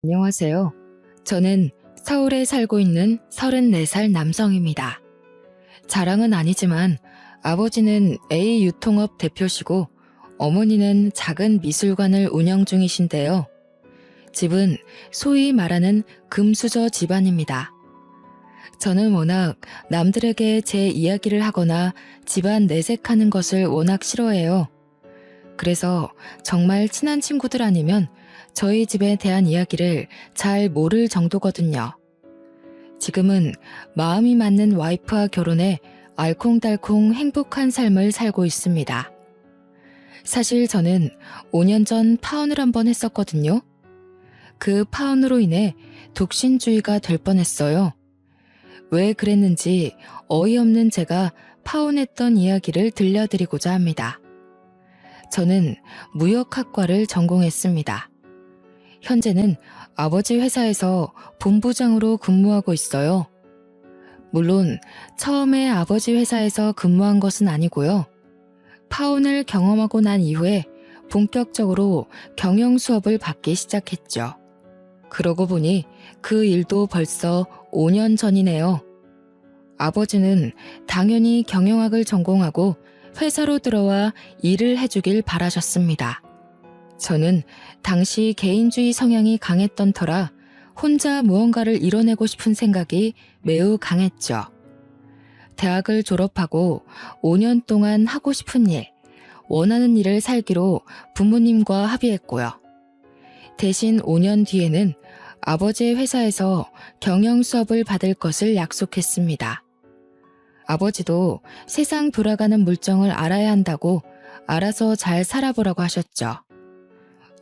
안녕하세요. 저는 서울에 살고 있는 34살 남성입니다. 자랑은 아니지만 아버지는 A 유통업 대표시고 어머니는 작은 미술관을 운영 중이신데요. 집은 소위 말하는 금수저 집안입니다. 저는 워낙 남들에게 제 이야기를 하거나 집안 내색하는 것을 워낙 싫어해요. 그래서 정말 친한 친구들 아니면 저희 집에 대한 이야기를 잘 모를 정도거든요. 지금은 마음이 맞는 와이프와 결혼해 알콩달콩 행복한 삶을 살고 있습니다. 사실 저는 5년 전 파혼을 한번 했었거든요. 그 파혼으로 인해 독신주의가 될 뻔했어요. 왜 그랬는지 어이없는 제가 파혼했던 이야기를 들려드리고자 합니다. 저는 무역학과를 전공했습니다. 현재는 아버지 회사에서 본부장으로 근무하고 있어요. 물론 처음에 아버지 회사에서 근무한 것은 아니고요. 파혼을 경험하고 난 이후에 본격적으로 경영 수업을 받기 시작했죠. 그러고 보니 그 일도 벌써 5년 전이네요. 아버지는 당연히 경영학을 전공하고 회사로 들어와 일을 해주길 바라셨습니다. 저는 당시 개인주의 성향이 강했던 터라 혼자 무언가를 이뤄내고 싶은 생각이 매우 강했죠. 대학을 졸업하고 5년 동안 하고 싶은 일, 원하는 일을 살기로 부모님과 합의했고요. 대신 5년 뒤에는 아버지의 회사에서 경영 수업을 받을 것을 약속했습니다. 아버지도 세상 돌아가는 물정을 알아야 한다고 알아서 잘 살아보라고 하셨죠.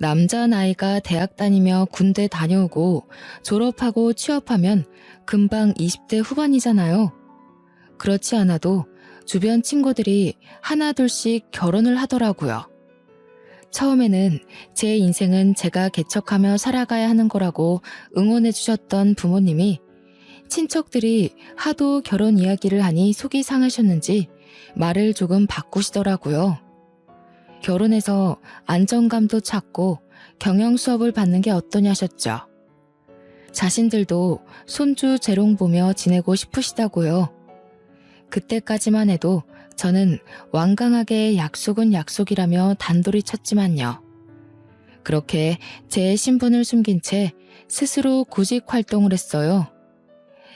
남자 나이가 대학 다니며 군대 다녀오고 졸업하고 취업하면 금방 20대 후반이잖아요. 그렇지 않아도 주변 친구들이 하나둘씩 결혼을 하더라고요. 처음에는 제 인생은 제가 개척하며 살아가야 하는 거라고 응원해 주셨던 부모님이 친척들이 하도 결혼 이야기를 하니 속이 상하셨는지 말을 조금 바꾸시더라고요. 결혼해서 안정감도 찾고 경영 수업을 받는 게 어떠냐셨죠. 자신들도 손주 재롱 보며 지내고 싶으시다고요. 그때까지만 해도 저는 완강하게 약속은 약속이라며 단돌이 쳤지만요. 그렇게 제 신분을 숨긴 채 스스로 구직 활동을 했어요.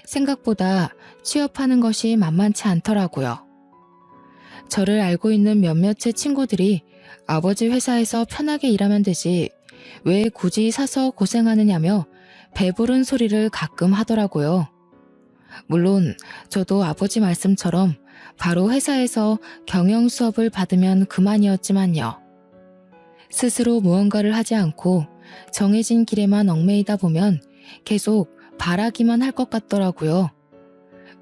생각보다 취업하는 것이 만만치 않더라고요. 저를 알고 있는 몇몇의 친구들이 아버지 회사에서 편하게 일하면 되지 왜 굳이 사서 고생하느냐며 배부른 소리를 가끔 하더라고요. 물론 저도 아버지 말씀처럼 바로 회사에서 경영 수업을 받으면 그만이었지만요. 스스로 무언가를 하지 않고 정해진 길에만 얽매이다 보면 계속 바라기만 할 것 같더라고요.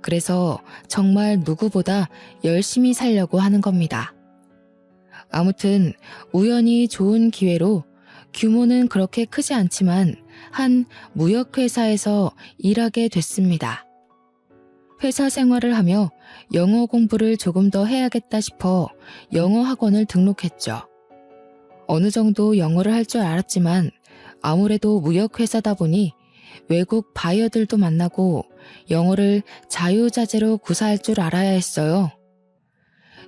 그래서 정말 누구보다 열심히 살려고 하는 겁니다. 아무튼 우연히 좋은 기회로 규모는 그렇게 크지 않지만 한 무역회사에서 일하게 됐습니다. 회사 생활을 하며 영어 공부를 조금 더 해야겠다 싶어 영어 학원을 등록했죠. 어느 정도 영어를 할 줄 알았지만 아무래도 무역회사다 보니 외국 바이어들도 만나고 영어를 자유자재로 구사할 줄 알아야 했어요.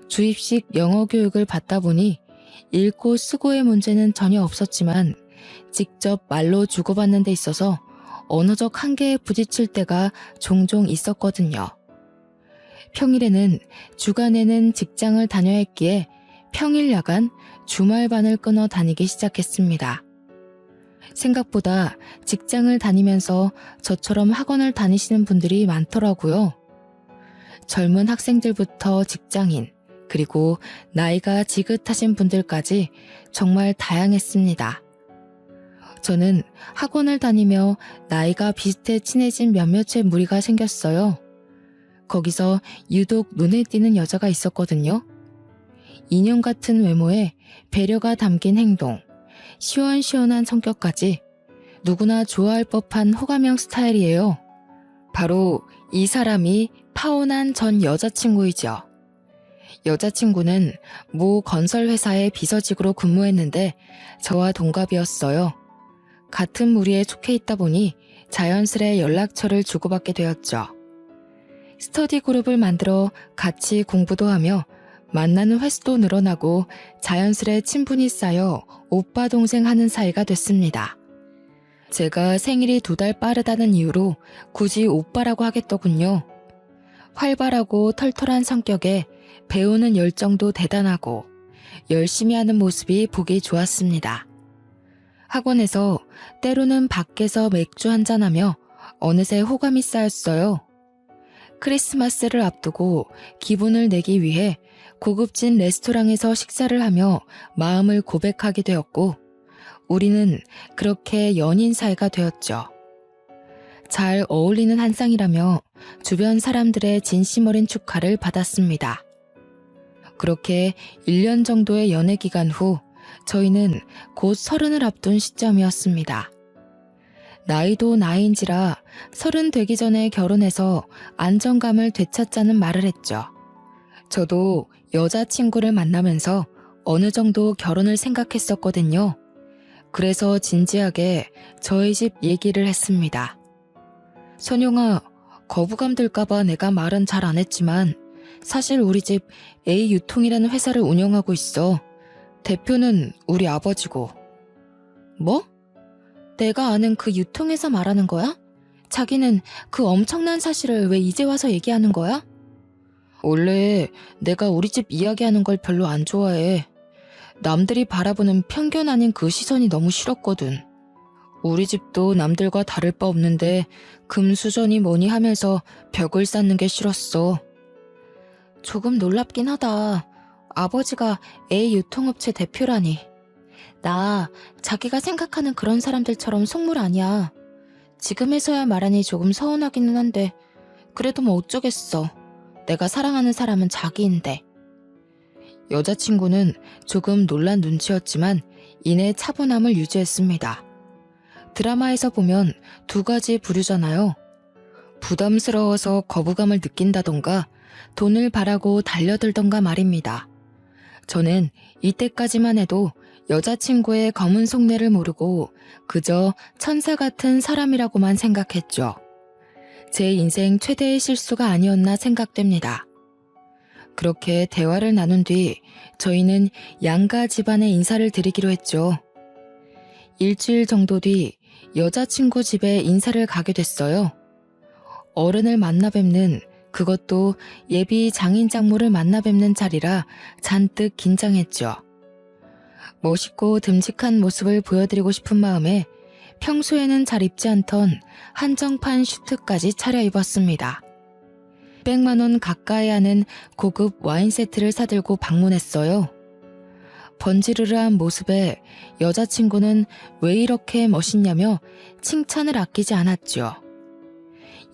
주입식 영어 교육을 받다 보니 읽고 쓰고의 문제는 전혀 없었지만 직접 말로 주고받는 데 있어서 언어적 한계에 부딪힐 때가 종종 있었거든요. 평일에는 주간에는 직장을 다녀야 했기에 평일 야간 주말반을 끊어 다니기 시작했습니다. 생각보다 직장을 다니면서 저처럼 학원을 다니시는 분들이 많더라고요. 젊은 학생들부터 직장인, 그리고 나이가 지긋하신 분들까지 정말 다양했습니다. 저는 학원을 다니며 나이가 비슷해 친해진 몇몇의 무리가 생겼어요. 거기서 유독 눈에 띄는 여자가 있었거든요. 인형 같은 외모에 배려가 담긴 행동, 시원시원한 성격까지 누구나 좋아할 법한 호감형 스타일이에요. 바로 이 사람이 파혼한 전 여자친구이죠. 여자친구는 모 건설회사의 비서직으로 근무했는데 저와 동갑이었어요. 같은 무리에 속해 있다 보니 자연스레 연락처를 주고받게 되었죠. 스터디 그룹을 만들어 같이 공부도 하며 만나는 횟수도 늘어나고 자연스레 친분이 쌓여 오빠 동생 하는 사이가 됐습니다. 제가 생일이 2달 빠르다는 이유로 굳이 오빠라고 하겠더군요. 활발하고 털털한 성격에 배우는 열정도 대단하고 열심히 하는 모습이 보기 좋았습니다. 학원에서 때로는 밖에서 맥주 한잔하며 어느새 호감이 쌓였어요. 크리스마스를 앞두고 기분을 내기 위해 고급진 레스토랑에서 식사를 하며 마음을 고백하게 되었고 우리는 그렇게 연인 사이가 되었죠. 잘 어울리는 한 쌍이라며 주변 사람들의 진심 어린 축하를 받았습니다. 그렇게 1년 정도의 연애 기간 후 저희는 곧 30을 앞둔 시점이었습니다. 나이도 나이인지라 30 되기 전에 결혼해서 안정감을 되찾자는 말을 했죠. 저도 여자친구를 만나면서 어느 정도 결혼을 생각했었거든요. 그래서 진지하게 저희 집 얘기를 했습니다. 선용아, 거부감 들까봐 내가 말은 잘 안 했지만 사실 우리 집 A유통이라는 회사를 운영하고 있어. 대표는 우리 아버지고. 뭐? 내가 아는 그 유통회사 말하는 거야? 자기는 그 엄청난 사실을 왜 이제 와서 얘기하는 거야? 원래 내가 우리 집 이야기하는 걸 별로 안 좋아해. 남들이 바라보는 편견 아닌 그 시선이 너무 싫었거든. 우리 집도 남들과 다를 바 없는데 금수저니 뭐니 하면서 벽을 쌓는 게 싫었어. 조금 놀랍긴 하다. 아버지가 A 유통업체 대표라니. 나 자기가 생각하는 그런 사람들처럼 속물 아니야. 지금에서야 말하니 조금 서운하기는 한데 그래도 뭐 어쩌겠어. 내가 사랑하는 사람은 자기인데. 여자친구는 조금 놀란 눈치였지만 이내 차분함을 유지했습니다. 드라마에서 보면 2가지 부류잖아요. 부담스러워서 거부감을 느낀다던가 돈을 바라고 달려들던가 말입니다. 저는 이때까지만 해도 여자친구의 검은 속내를 모르고 그저 천사 같은 사람이라고만 생각했죠. 제 인생 최대의 실수가 아니었나 생각됩니다. 그렇게 대화를 나눈 뒤 저희는 양가 집안에 인사를 드리기로 했죠. 일주일 정도 뒤 여자친구 집에 인사를 가게 됐어요. 어른을 만나 뵙는, 그것도 예비 장인 장모를 만나 뵙는 자리라 잔뜩 긴장했죠. 멋있고 듬직한 모습을 보여드리고 싶은 마음에 평소에는 잘 입지 않던 한정판 슈트까지 차려입었습니다. 100만 원 가까이 하는 고급 와인 세트를 사들고 방문했어요. 번지르르한 모습에 여자친구는 왜 이렇게 멋있냐며 칭찬을 아끼지 않았죠.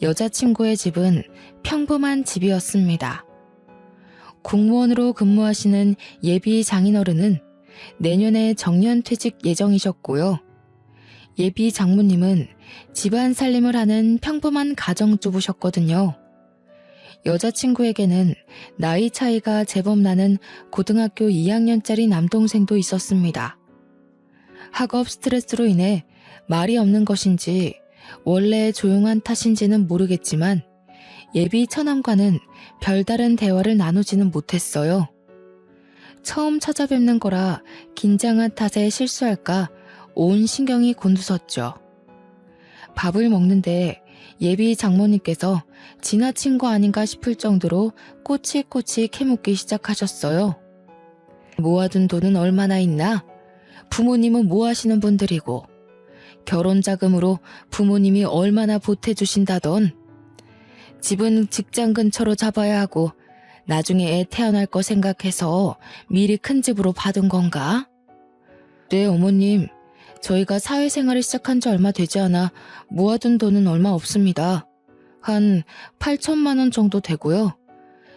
여자친구의 집은 평범한 집이었습니다. 공무원으로 근무하시는 예비 장인어른은 내년에 정년퇴직 예정이셨고요. 예비 장모님은 집안 살림을 하는 평범한 가정주부셨거든요. 여자친구에게는 나이 차이가 제법 나는 고등학교 2학년짜리 남동생도 있었습니다. 학업 스트레스로 인해 말이 없는 것인지 원래 조용한 탓인지는 모르겠지만 예비 처남과는 별다른 대화를 나누지는 못했어요. 처음 찾아뵙는 거라 긴장한 탓에 실수할까 온 신경이 곤두섰죠. 밥을 먹는데 예비 장모님께서 지나친 거 아닌가 싶을 정도로 꼬치꼬치 캐묻기 시작하셨어요. 모아둔 돈은 얼마나 있나? 부모님은 뭐 하시는 분들이고 결혼 자금으로 부모님이 얼마나 보태주신다던. 집은 직장 근처로 잡아야 하고 나중에 애 태어날 거 생각해서 미리 큰 집으로 받은 건가? 네, 어머님. 저희가 사회생활을 시작한 지 얼마 되지 않아 모아둔 돈은 얼마 없습니다. 한 8천만 원 정도 되고요.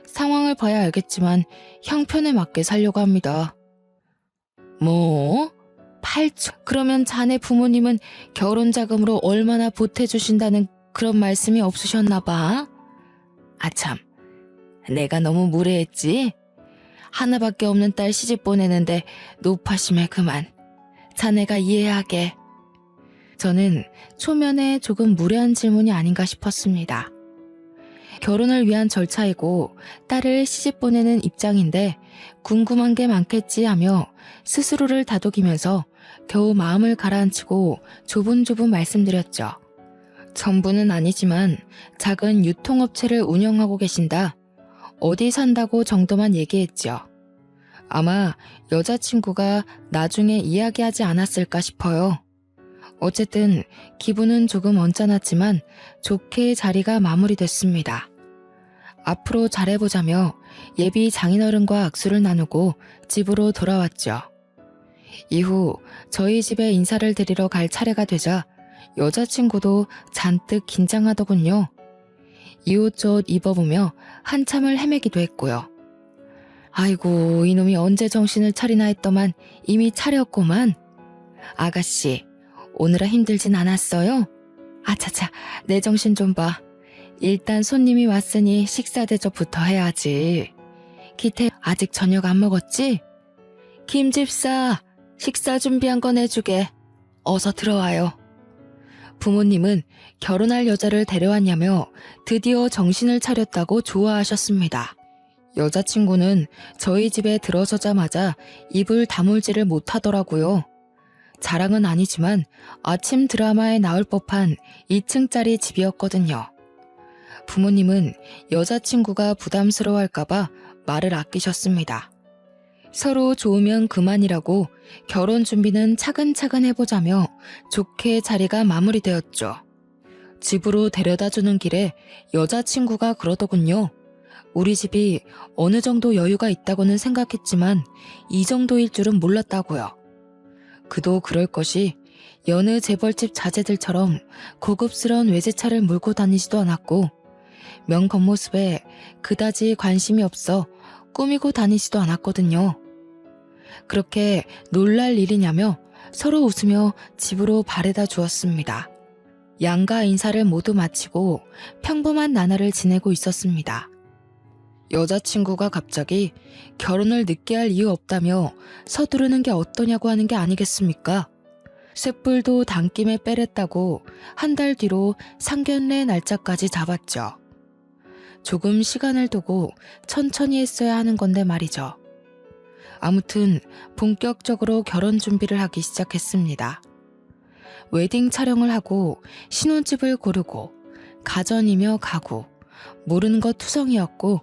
상황을 봐야 알겠지만 형편에 맞게 살려고 합니다. 뭐? 8천? 그러면 자네 부모님은 결혼 자금으로 얼마나 보태주신다는 그런 말씀이 없으셨나 봐? 아참, 내가 너무 무례했지? 하나밖에 없는 딸 시집 보내는데 노파심에 그만. 자네가 이해하게. 저는 초면에 조금 무례한 질문이 아닌가 싶었습니다. 결혼을 위한 절차이고 딸을 시집 보내는 입장인데 궁금한 게 많겠지 하며 스스로를 다독이면서 겨우 마음을 가라앉히고 조분조분 말씀드렸죠. 전부는 아니지만 작은 유통업체를 운영하고 계신다. 어디 산다고 정도만 얘기했죠. 아마 여자친구가 나중에 이야기하지 않았을까 싶어요. 어쨌든 기분은 조금 언짢았지만 좋게 자리가 마무리됐습니다. 앞으로 잘해보자며 예비 장인어른과 악수를 나누고 집으로 돌아왔죠. 이후 저희 집에 인사를 드리러 갈 차례가 되자 여자친구도 잔뜩 긴장하더군요. 이옷저옷 입어보며 한참을 헤매기도 했고요. 아이고, 이놈이 언제 정신을 차리나 했더만 이미 차렸구만. 아가씨, 오느라 힘들진 않았어요? 아차차, 내 정신 좀 봐. 일단 손님이 왔으니 식사 대접부터 해야지. 기태 아직 저녁 안 먹었지? 김집사, 식사 준비한 거 내주게. 어서 들어와요. 부모님은 결혼할 여자를 데려왔냐며 드디어 정신을 차렸다고 좋아하셨습니다. 여자친구는 저희 집에 들어서자마자 입을 다물지를 못하더라고요. 자랑은 아니지만 아침 드라마에 나올 법한 2층짜리 집이었거든요. 부모님은 여자친구가 부담스러워할까봐 말을 아끼셨습니다. 서로 좋으면 그만이라고 결혼 준비는 차근차근 해보자며 좋게 자리가 마무리되었죠. 집으로 데려다주는 길에 여자친구가 그러더군요. 우리 집이 어느 정도 여유가 있다고는 생각했지만 이 정도일 줄은 몰랐다고요. 그도 그럴 것이 여느 재벌집 자제들처럼 고급스러운 외제차를 몰고 다니지도 않았고 명 겉모습에 그다지 관심이 없어 꾸미고 다니지도 않았거든요. 그렇게 놀랄 일이냐며 서로 웃으며 집으로 바래다 주었습니다. 양가 인사를 모두 마치고 평범한 나날을 지내고 있었습니다. 여자친구가 갑자기 결혼을 늦게 할 이유 없다며 서두르는 게 어떠냐고 하는 게 아니겠습니까? 쇳불도 단김에 빼랬다고 한 달 뒤로 상견례 날짜까지 잡았죠. 조금 시간을 두고 천천히 했어야 하는 건데 말이죠. 아무튼 본격적으로 결혼 준비를 하기 시작했습니다. 웨딩 촬영을 하고 신혼집을 고르고 가전이며 가구, 모르는 것 투성이었고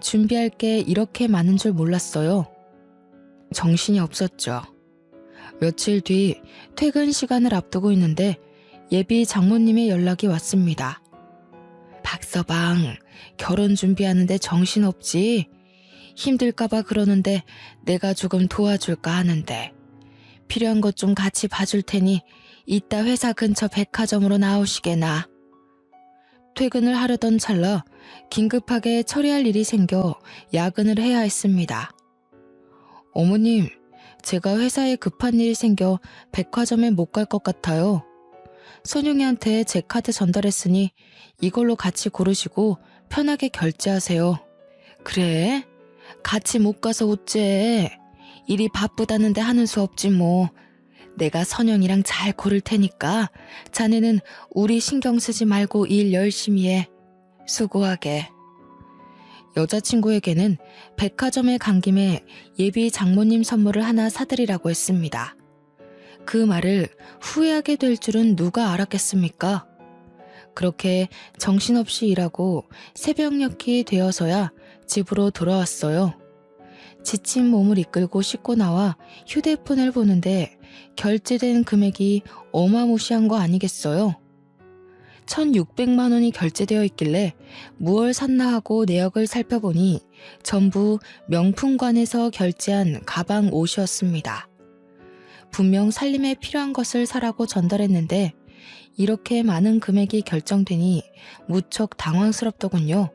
준비할 게 이렇게 많은 줄 몰랐어요. 정신이 없었죠. 며칠 뒤 퇴근 시간을 앞두고 있는데 예비 장모님의 연락이 왔습니다. 박서방, 결혼 준비하는데 정신없지? 힘들까봐 그러는데 내가 조금 도와줄까 하는데 필요한 것 좀 같이 봐줄 테니 이따 회사 근처 백화점으로 나오시게나. 퇴근을 하려던 찰나 긴급하게 처리할 일이 생겨 야근을 해야 했습니다. 어머님, 제가 회사에 급한 일이 생겨 백화점에 못 갈 것 같아요. 선영이한테 제 카드 전달했으니 이걸로 같이 고르시고 편하게 결제하세요. 그래? 같이 못 가서 어째? 일이 바쁘다는데 하는 수 없지 뭐. 내가 선영이랑 잘 고를 테니까 자네는 우리 신경 쓰지 말고 일 열심히 해. 수고하게. 여자친구에게는 백화점에 간 김에 예비 장모님 선물을 하나 사드리라고 했습니다. 그 말을 후회하게 될 줄은 누가 알았겠습니까? 그렇게 정신없이 일하고 새벽녘이 되어서야 집으로 돌아왔어요. 지친 몸을 이끌고 씻고 나와 휴대폰을 보는데 결제된 금액이 어마무시한 거 아니겠어요? 1,600만 원이 결제되어 있길래 무얼 샀나 하고 내역을 살펴보니 전부 명품관에서 결제한 가방 옷이었습니다. 분명 살림에 필요한 것을 사라고 전달했는데 이렇게 많은 금액이 결정되니 무척 당황스럽더군요.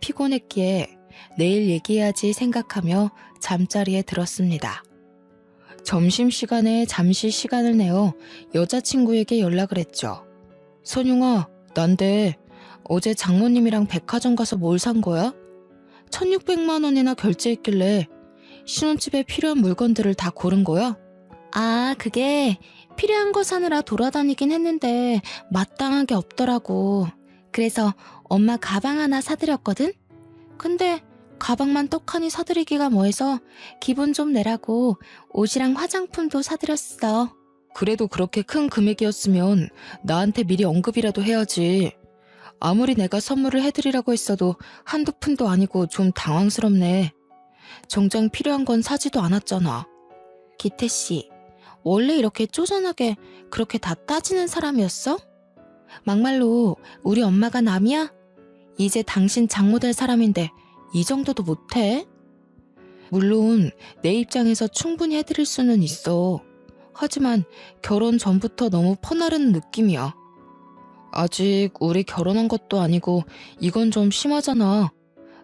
피곤했기에 내일 얘기해야지 생각하며 잠자리에 들었습니다. 점심시간에 잠시 시간을 내어 여자친구에게 연락을 했죠. 선용아, 난데 어제 장모님이랑 백화점 가서 뭘 산 거야? 1,600만 원이나 결제했길래 신혼집에 필요한 물건들을 다 고른 거야? 아, 그게 필요한 거 사느라 돌아다니긴 했는데 마땅한 게 없더라고. 그래서 엄마 가방 하나 사드렸거든? 근데 가방만 떡하니 사드리기가 뭐해서 기분 좀 내라고 옷이랑 화장품도 사드렸어. 그래도 그렇게 큰 금액이었으면 나한테 미리 언급이라도 해야지. 아무리 내가 선물을 해드리라고 했어도 한두 푼도 아니고 좀 당황스럽네. 정작 필요한 건 사지도 않았잖아. 기태씨, 원래 이렇게 쪼잔하게 그렇게 다 따지는 사람이었어? 막말로 우리 엄마가 남이야? 이제 당신 장모 될 사람인데 이 정도도 못해? 물론 내 입장에서 충분히 해드릴 수는 있어. 하지만 결혼 전부터 너무 퍼나르는 느낌이야. 아직 우리 결혼한 것도 아니고 이건 좀 심하잖아.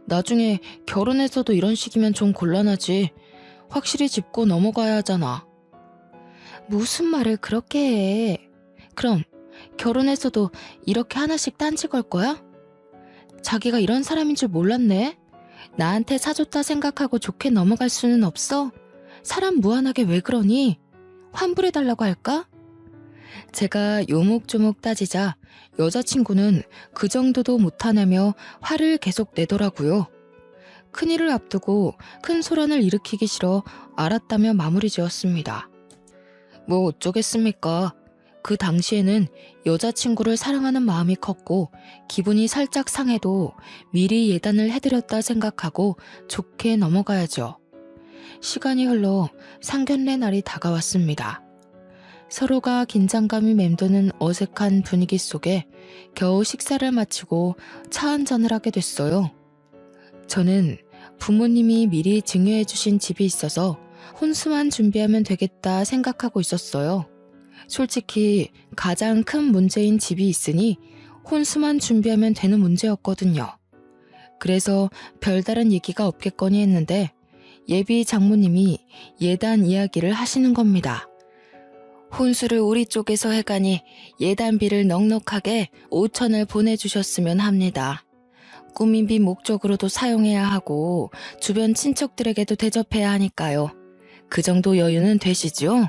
나중에 결혼해서도 이런 식이면 좀 곤란하지. 확실히 짚고 넘어가야 하잖아. 무슨 말을 그렇게 해. 그럼 결혼해서도 이렇게 하나씩 딴지 걸 거야? 자기가 이런 사람인 줄 몰랐네. 나한테 사줬다 생각하고 좋게 넘어갈 수는 없어. 사람 무한하게 왜 그러니? 환불해달라고 할까? 제가 요목조목 따지자 여자친구는 그 정도도 못하냐며 화를 계속 내더라고요. 큰일을 앞두고 큰 소란을 일으키기 싫어 알았다며 마무리 지었습니다. 뭐 어쩌겠습니까? 그 당시에는 여자친구를 사랑하는 마음이 컸고 기분이 살짝 상해도 미리 예단을 해드렸다 생각하고 좋게 넘어가야죠. 시간이 흘러 상견례 날이 다가왔습니다. 서로가 긴장감이 맴도는 어색한 분위기 속에 겨우 식사를 마치고 차 한잔을 하게 됐어요. 저는 부모님이 미리 증여해 주신 집이 있어서 혼수만 준비하면 되겠다 생각하고 있었어요. 솔직히 가장 큰 문제인 집이 있으니 혼수만 준비하면 되는 문제였거든요. 그래서 별다른 얘기가 없겠거니 했는데 예비 장모님이 예단 이야기를 하시는 겁니다. 혼수를 우리 쪽에서 해가니 예단비를 넉넉하게 5천을 보내주셨으면 합니다. 꾸민비 목적으로도 사용해야 하고 주변 친척들에게도 대접해야 하니까요. 그 정도 여유는 되시죠?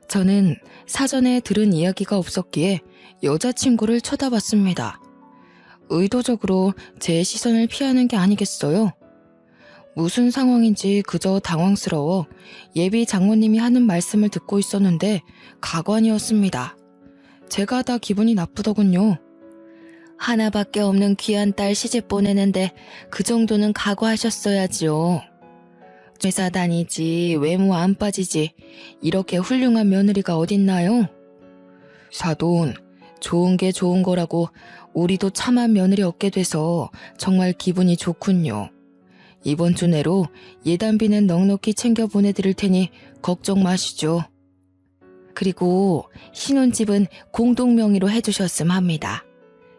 저는 사전에 들은 이야기가 없었기에 여자친구를 쳐다봤습니다. 의도적으로 제 시선을 피하는 게 아니겠어요? 무슨 상황인지 그저 당황스러워 예비 장모님이 하는 말씀을 듣고 있었는데 가관이었습니다. 제가 다 기분이 나쁘더군요. 하나밖에 없는 귀한 딸 시집 보내는데 그 정도는 각오하셨어야지요. 회사 다니지 외모 안 빠지지 이렇게 훌륭한 며느리가 어딨나요? 사돈, 좋은 게 좋은 거라고 우리도 참한 며느리 얻게 돼서 정말 기분이 좋군요. 이번 주 내로 예단비는 넉넉히 챙겨 보내드릴 테니 걱정 마시죠. 그리고 신혼집은 공동 명의로 해주셨음 합니다.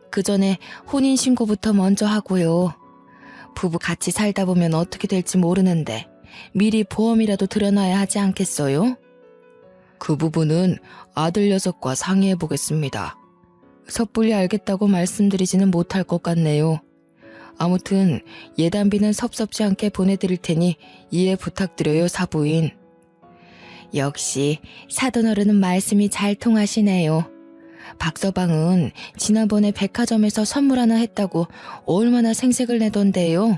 그 전에 혼인신고부터 먼저 하고요. 부부 같이 살다 보면 어떻게 될지 모르는데 미리 보험이라도 들여놔야 하지 않겠어요? 그 부분은 아들 녀석과 상의해 보겠습니다. 섣불리 알겠다고 말씀드리지는 못할 것 같네요. 아무튼 예단비는 섭섭지 않게 보내드릴 테니 이해 부탁드려요, 사부인. 역시 사돈어른은 말씀이 잘 통하시네요. 박서방은 지난번에 백화점에서 선물 하나 했다고 얼마나 생색을 내던데요.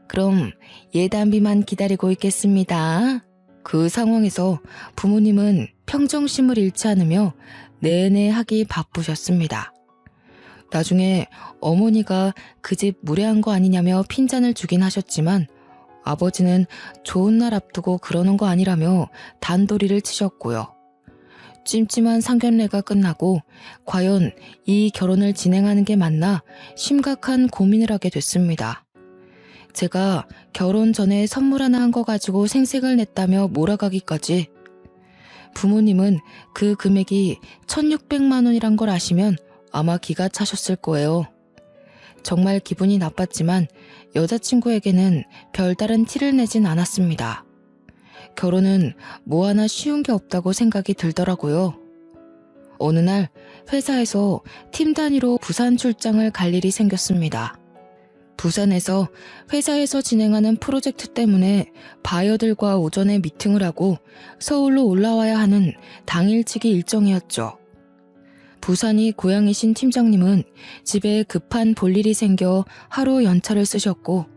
그럼 예단비만 기다리고 있겠습니다. 그 상황에서 부모님은 평정심을 잃지 않으며 내내 하기 바쁘셨습니다. 나중에 어머니가 그 집 무례한 거 아니냐며 핀잔을 주긴 하셨지만 아버지는 좋은 날 앞두고 그러는 거 아니라며 단도리를 치셨고요. 찜찜한 상견례가 끝나고 과연 이 결혼을 진행하는 게 맞나 심각한 고민을 하게 됐습니다. 제가 결혼 전에 선물 하나 한 거 가지고 생색을 냈다며 몰아가기까지. 부모님은 그 금액이 1,600만 원이란 걸 아시면 아마 기가 차셨을 거예요. 정말 기분이 나빴지만 여자친구에게는 별다른 티를 내진 않았습니다. 결혼은 뭐 하나 쉬운 게 없다고 생각이 들더라고요. 어느 날 회사에서 팀 단위로 부산 출장을 갈 일이 생겼습니다. 부산에서 회사에서 진행하는 프로젝트 때문에 바이어들과 오전에 미팅을 하고 서울로 올라와야 하는 당일치기 일정이었죠. 부산이 고향이신 팀장님은 집에 급한 볼일이 생겨 하루 연차를 쓰셨고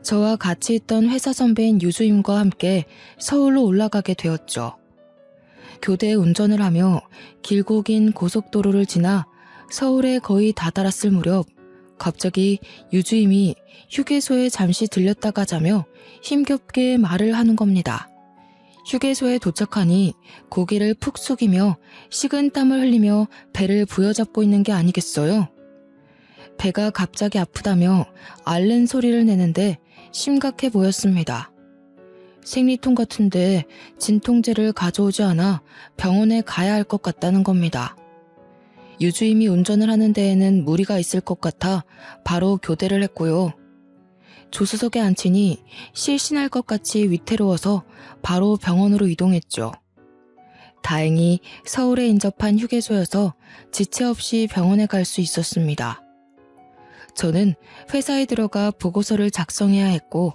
저와 같이 있던 회사 선배인 유주임과 함께 서울로 올라가게 되었죠. 교대 운전을 하며 길고 긴 고속도로를 지나 서울에 거의 다다랐을 무렵 갑자기 유주임이 휴게소에 잠시 들렸다 가자며 힘겹게 말을 하는 겁니다. 휴게소에 도착하니 고개를 푹 숙이며 식은 땀을 흘리며 배를 부여잡고 있는 게 아니겠어요? 배가 갑자기 아프다며 앓는 소리를 내는데 심각해 보였습니다. 생리통 같은데 진통제를 가져오지 않아 병원에 가야 할 것 같다는 겁니다. 유주임이 운전을 하는 데에는 무리가 있을 것 같아 바로 교대를 했고요. 조수석에 앉히니 실신할 것 같이 위태로워서 바로 병원으로 이동했죠. 다행히 서울에 인접한 휴게소여서 지체 없이 병원에 갈 수 있었습니다. 저는 회사에 들어가 보고서를 작성해야 했고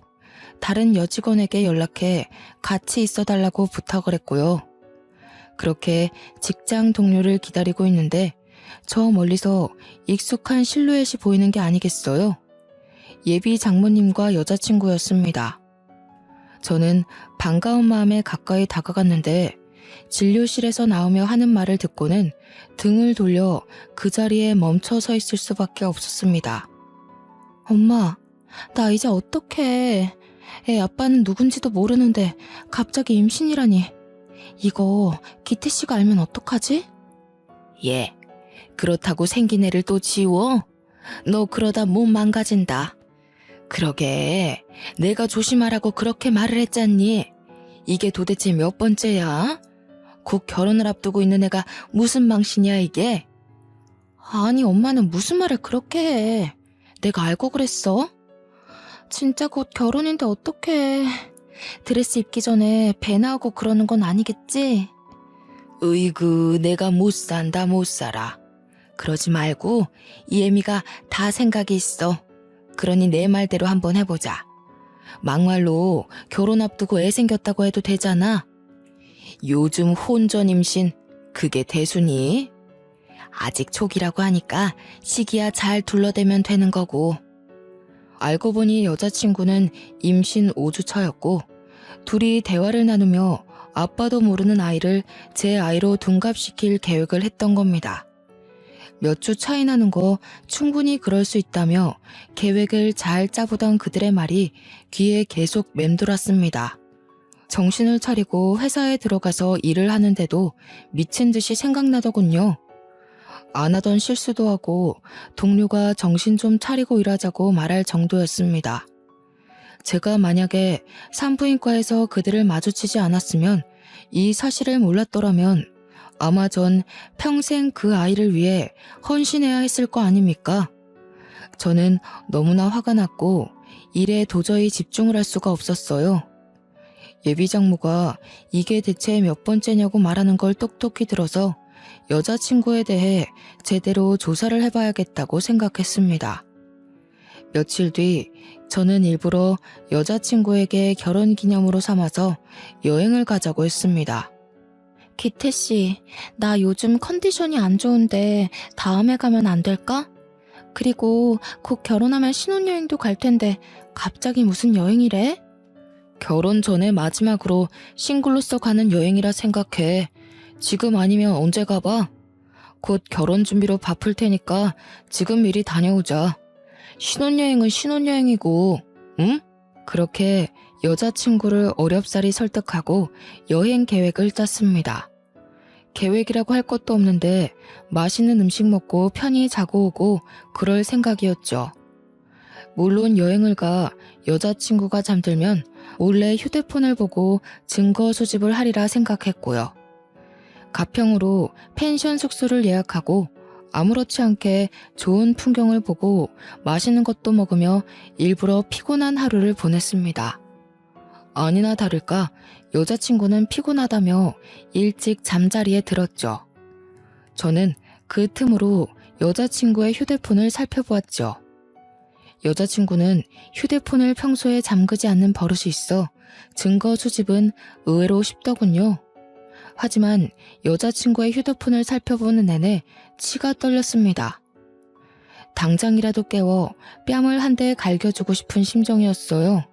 다른 여직원에게 연락해 같이 있어달라고 부탁을 했고요. 그렇게 직장 동료를 기다리고 있는데 저 멀리서 익숙한 실루엣이 보이는 게 아니겠어요? 예비 장모님과 여자친구였습니다. 저는 반가운 마음에 가까이 다가갔는데 진료실에서 나오며 하는 말을 듣고는 등을 돌려 그 자리에 멈춰 서 있을 수밖에 없었습니다. 엄마, 나 이제 어떡해. 애 아빠는 누군지도 모르는데 갑자기 임신이라니. 이거 기태 씨가 알면 어떡하지? 예, 그렇다고 생긴 애를 또 지워? 너 그러다 몸 망가진다. 그러게, 내가 조심하라고 그렇게 말을 했잖니. 이게 도대체 몇 번째야? 곧 결혼을 앞두고 있는 애가 무슨 망신이야 이게? 아니 엄마는 무슨 말을 그렇게 해. 내가 알고 그랬어? 진짜 곧 결혼인데 어떡해. 드레스 입기 전에 배 나오고 그러는 건 아니겠지? 으이구, 내가 못 산다 못 살아. 그러지 말고 이 애미가 다 생각이 있어. 그러니 내 말대로 한번 해보자. 막말로 결혼 앞두고 애 생겼다고 해도 되잖아. 요즘 혼전 임신 그게 대수니? 아직 초기라고 하니까 시기야 잘 둘러대면 되는 거고. 알고 보니 여자친구는 임신 5주 차였고 둘이 대화를 나누며 아빠도 모르는 아이를 제 아이로 둔갑시킬 계획을 했던 겁니다. 몇 주 차이 나는 거 충분히 그럴 수 있다며 계획을 잘 짜보던 그들의 말이 귀에 계속 맴돌았습니다. 정신을 차리고 회사에 들어가서 일을 하는데도 미친 듯이 생각나더군요. 안 하던 실수도 하고 동료가 정신 좀 차리고 일하자고 말할 정도였습니다. 제가 만약에 산부인과에서 그들을 마주치지 않았으면 이 사실을 몰랐더라면 아마 전 평생 그 아이를 위해 헌신해야 했을 거 아닙니까? 저는 너무나 화가 났고 일에 도저히 집중을 할 수가 없었어요. 예비 장모가 이게 대체 몇 번째냐고 말하는 걸 똑똑히 들어서 여자친구에 대해 제대로 조사를 해봐야겠다고 생각했습니다. 며칠 뒤 저는 일부러 여자친구에게 결혼 기념으로 삼아서 여행을 가자고 했습니다. 기태씨, 나 요즘 컨디션이 안 좋은데 다음에 가면 안 될까? 그리고 곧 결혼하면 신혼여행도 갈 텐데 갑자기 무슨 여행이래? 결혼 전에 마지막으로 싱글로서 가는 여행이라 생각해. 지금 아니면 언제 가봐? 곧 결혼 준비로 바쁠 테니까 지금 미리 다녀오자. 신혼여행은 신혼여행이고, 응? 그렇게 여자친구를 어렵사리 설득하고 여행 계획을 짰습니다. 계획이라고 할 것도 없는데 맛있는 음식 먹고 편히 자고 오고 그럴 생각이었죠. 물론 여행을 가 여자친구가 잠들면 몰래 휴대폰을 보고 증거 수집을 하리라 생각했고요. 가평으로 펜션 숙소를 예약하고 아무렇지 않게 좋은 풍경을 보고 맛있는 것도 먹으며 일부러 피곤한 하루를 보냈습니다. 아니나 다를까 여자친구는 피곤하다며 일찍 잠자리에 들었죠. 저는 그 틈으로 여자친구의 휴대폰을 살펴보았죠. 여자친구는 휴대폰을 평소에 잠그지 않는 버릇이 있어 증거 수집은 의외로 쉽더군요. 하지만 여자친구의 휴대폰을 살펴보는 내내 치가 떨렸습니다. 당장이라도 깨워 뺨을 한 대 갈겨주고 싶은 심정이었어요.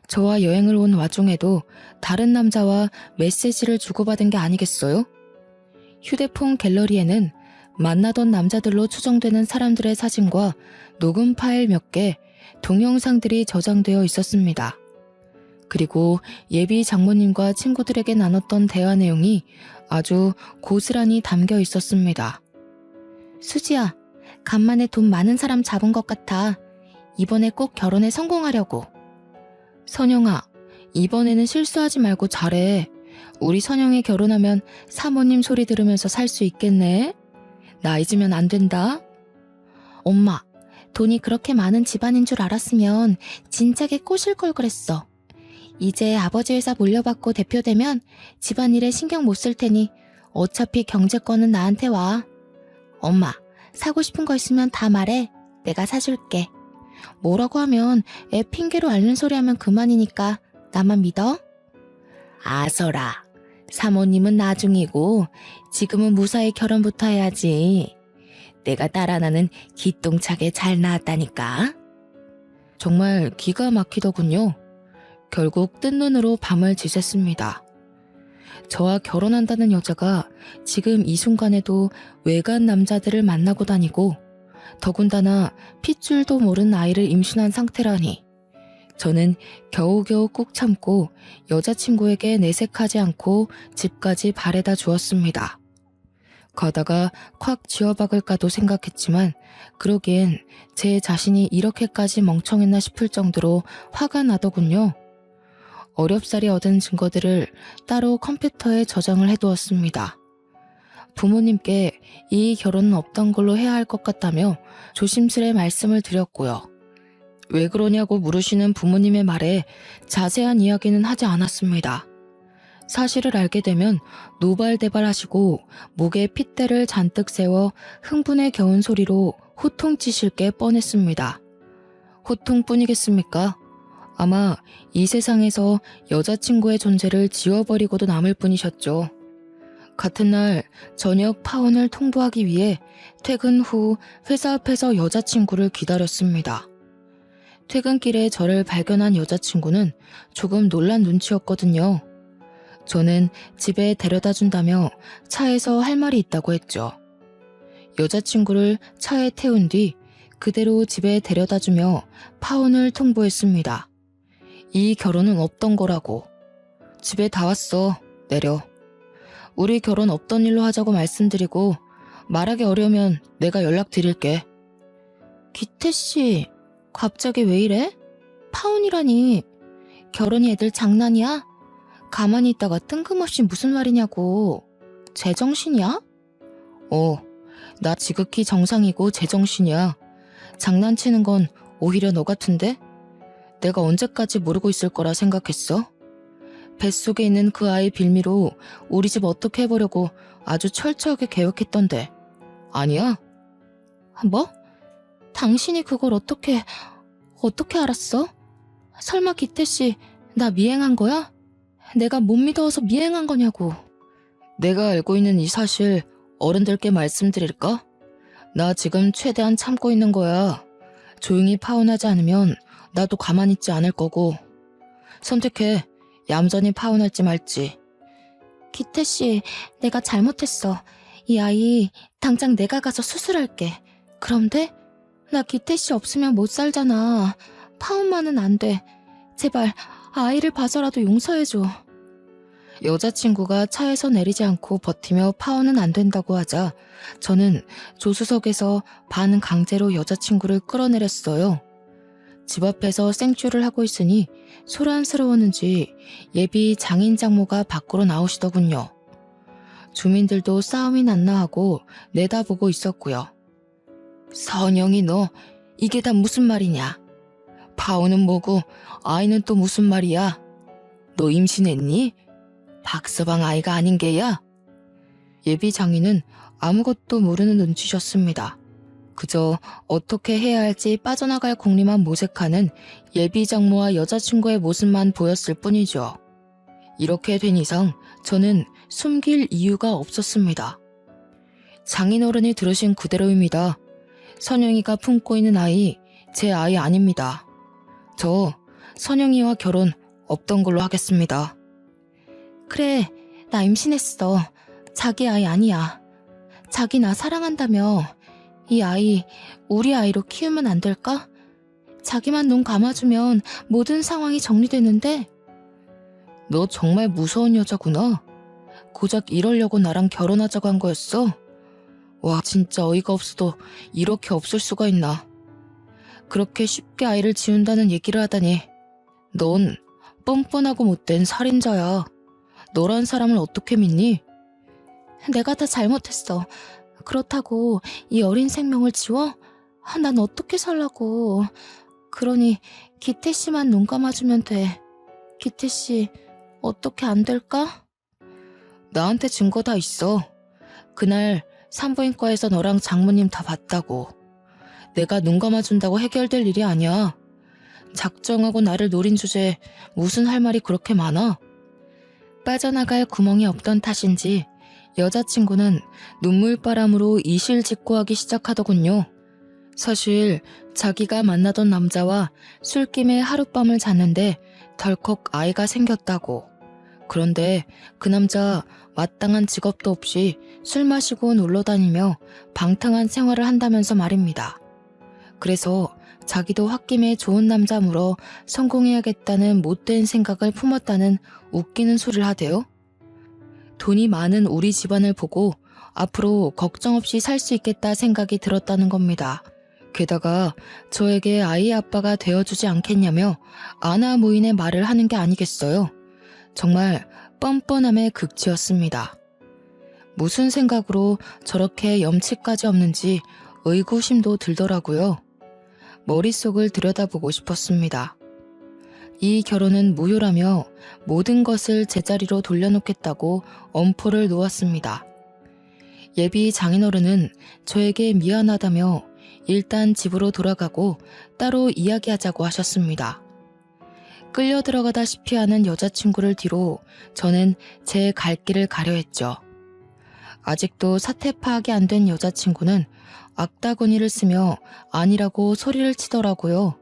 저와 여행을 온 와중에도 다른 남자와 메시지를 주고받은 게 아니겠어요? 휴대폰 갤러리에는 만나던 남자들로 추정되는 사람들의 사진과 녹음 파일 몇 개, 동영상들이 저장되어 있었습니다. 그리고 예비 장모님과 친구들에게 나눴던 대화 내용이 아주 고스란히 담겨 있었습니다. 수지야, 간만에 돈 많은 사람 잡은 것 같아. 이번에 꼭 결혼에 성공하려고. 선영아, 이번에는 실수하지 말고 잘해. 우리 선영이 결혼하면 사모님 소리 들으면서 살 수 있겠네. 나 잊으면 안 된다. 엄마, 돈이 그렇게 많은 집안인 줄 알았으면 진작에 꼬실 걸 그랬어. 이제 아버지 회사 물려받고 대표되면 집안일에 신경 못 쓸 테니 어차피 경제권은 나한테 와. 엄마, 사고 싶은 거 있으면 다 말해. 내가 사줄게. 뭐라고 하면 애 핑계로 앓는 소리 하면 그만이니까 나만 믿어? 아서라, 사모님은 나중이고 지금은 무사히 결혼부터 해야지. 내가 딸 하나는 기똥차게 잘 낳았다니까. 정말 기가 막히더군요. 결국 뜬 눈으로 밤을 지샜습니다. 저와 결혼한다는 여자가 지금 이 순간에도 외간 남자들을 만나고 다니고 더군다나 핏줄도 모른 아이를 임신한 상태라니. 저는 겨우겨우 꾹 참고 여자친구에게 내색하지 않고 집까지 바래다 주었습니다. 가다가 콱 쥐어박을까도 생각했지만 그러기엔 제 자신이 이렇게까지 멍청했나 싶을 정도로 화가 나더군요. 어렵사리 얻은 증거들을 따로 컴퓨터에 저장을 해두었습니다. 부모님께 이 결혼은 없던 걸로 해야 할 것 같다며 조심스레 말씀을 드렸고요. 왜 그러냐고 물으시는 부모님의 말에 자세한 이야기는 하지 않았습니다. 사실을 알게 되면 노발대발하시고 목에 핏대를 잔뜩 세워 흥분에 겨운 소리로 호통치실 게 뻔했습니다. 호통뿐이겠습니까? 아마 이 세상에서 여자친구의 존재를 지워버리고도 남을 뿐이셨죠. 같은 날 저녁 파혼을 통보하기 위해 퇴근 후 회사 앞에서 여자친구를 기다렸습니다. 퇴근길에 저를 발견한 여자친구는 조금 놀란 눈치였거든요. 저는 집에 데려다 준다며 차에서 할 말이 있다고 했죠. 여자친구를 차에 태운 뒤 그대로 집에 데려다 주며 파혼을 통보했습니다. 이 결혼은 없던 거라고. 집에 다 왔어. 내려. 우리 결혼 없던 일로 하자고 말씀드리고 말하기 어려우면 내가 연락드릴게. 기태씨, 갑자기 왜 이래? 파혼이라니. 결혼이 애들 장난이야? 가만히 있다가 뜬금없이 무슨 말이냐고. 제정신이야? 나 지극히 정상이고 제정신이야. 장난치는 건 오히려 너 같은데? 내가 언제까지 모르고 있을 거라 생각했어? 뱃속에 있는 그 아이 빌미로 우리 집 어떻게 해보려고 아주 철저하게 계획했던데. 아니야? 뭐? 당신이 그걸 어떻게 알았어? 설마 기태씨 나 미행한 거야? 내가 못 믿어서 미행한 거냐고. 내가 알고 있는 이 사실 어른들께 말씀드릴까? 나 지금 최대한 참고 있는 거야. 조용히 파혼하지 않으면 나도 가만히 있지 않을 거고. 선택해. 얌전히 파혼할지 말지. 기태씨, 내가 잘못했어. 이 아이 당장 내가 가서 수술할게. 그럼 돼? 나 기태씨 없으면 못 살잖아. 파혼만은 안 돼. 제발 아이를 봐서라도 용서해줘. 여자친구가 차에서 내리지 않고 버티며 파혼은 안 된다고 하자 저는 조수석에서 반 강제로 여자친구를 끌어내렸어요. 집 앞에서 생쇼를 하고 있으니 소란스러웠는지 예비 장인 장모가 밖으로 나오시더군요. 주민들도 싸움이 났나 하고 내다보고 있었고요. 선영이 너 이게 다 무슨 말이냐? 파혼은 뭐고 아이는 또 무슨 말이야? 너 임신했니? 박서방 아이가 아닌 게야? 예비 장인은 아무것도 모르는 눈치셨습니다. 그저 어떻게 해야 할지 빠져나갈 궁리만 모색하는 예비 장모와 여자친구의 모습만 보였을 뿐이죠. 이렇게 된 이상 저는 숨길 이유가 없었습니다. 장인어른이 들으신 그대로입니다. 선영이가 품고 있는 아이, 제 아이 아닙니다. 저 선영이와 결혼 없던 걸로 하겠습니다. 그래, 나 임신했어. 자기 아이 아니야. 자기 나 사랑한다며. 이 아이 우리 아이로 키우면 안 될까? 자기만 눈 감아주면 모든 상황이 정리되는데. 너 정말 무서운 여자구나. 고작 이러려고 나랑 결혼하자고 한 거였어? 와, 진짜 어이가 없어도 이렇게 없을 수가 있나. 그렇게 쉽게 아이를 지운다는 얘기를 하다니. 넌 뻔뻔하고 못된 살인자야. 너란 사람을 어떻게 믿니? 내가 다 잘못했어. 그렇다고 이 어린 생명을 지워? 난 어떻게 살라고. 그러니 기태 씨만 눈 감아주면 돼. 기태 씨 어떻게 안 될까? 나한테 증거 다 있어. 그날 산부인과에서 너랑 장모님 다 봤다고. 내가 눈 감아준다고 해결될 일이 아니야. 작정하고 나를 노린 주제에 무슨 할 말이 그렇게 많아? 빠져나갈 구멍이 없던 탓인지 여자친구는 눈물바람으로 이실직고하기 시작하더군요. 사실 자기가 만나던 남자와 술김에 하룻밤을 잤는데 덜컥 아이가 생겼다고. 그런데 그 남자 마땅한 직업도 없이 술 마시고 놀러 다니며 방탕한 생활을 한다면서 말입니다. 그래서 자기도 홧김에 좋은 남자 물어 성공해야겠다는 못된 생각을 품었다는 웃기는 소리를 하대요. 돈이 많은 우리 집안을 보고 앞으로 걱정 없이 살 수 있겠다 생각이 들었다는 겁니다. 게다가 저에게 아이 아빠가 되어주지 않겠냐며 아나무인의 말을 하는 게 아니겠어요. 정말 뻔뻔함의 극치였습니다. 무슨 생각으로 저렇게 염치까지 없는지 의구심도 들더라고요. 머릿속을 들여다보고 싶었습니다. 이 결혼은 무효라며 모든 것을 제자리로 돌려놓겠다고 엄포를 놓았습니다. 예비 장인어른은 저에게 미안하다며 일단 집으로 돌아가고 따로 이야기하자고 하셨습니다. 끌려 들어가다시피 하는 여자친구를 뒤로 저는 제 갈 길을 가려 했죠. 아직도 사태 파악이 안 된 여자친구는 악다구니를 쓰며 아니라고 소리를 치더라고요.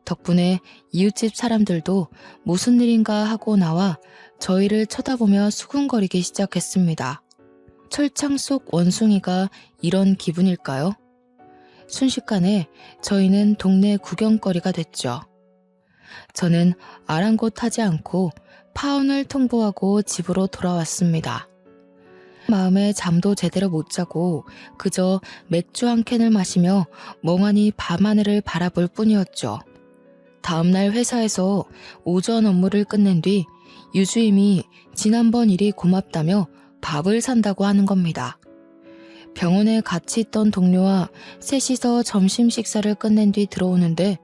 덕분에 이웃집 사람들도 무슨 일인가 하고 나와 저희를 쳐다보며 수군거리기 시작했습니다. 철창 속 원숭이가 이런 기분일까요? 순식간에 저희는 동네 구경거리가 됐죠. 저는 아랑곳하지 않고 파혼을 통보하고 집으로 돌아왔습니다. 마음에 잠도 제대로 못 자고 그저 맥주 한 캔을 마시며 멍하니 밤하늘을 바라볼 뿐이었죠. 다음날 회사에서 오전 업무를 끝낸 뒤 유주임이 지난번 일이 고맙다며 밥을 산다고 하는 겁니다. 병원에 같이 있던 동료와 셋이서 점심 식사를 끝낸 뒤 들어오는데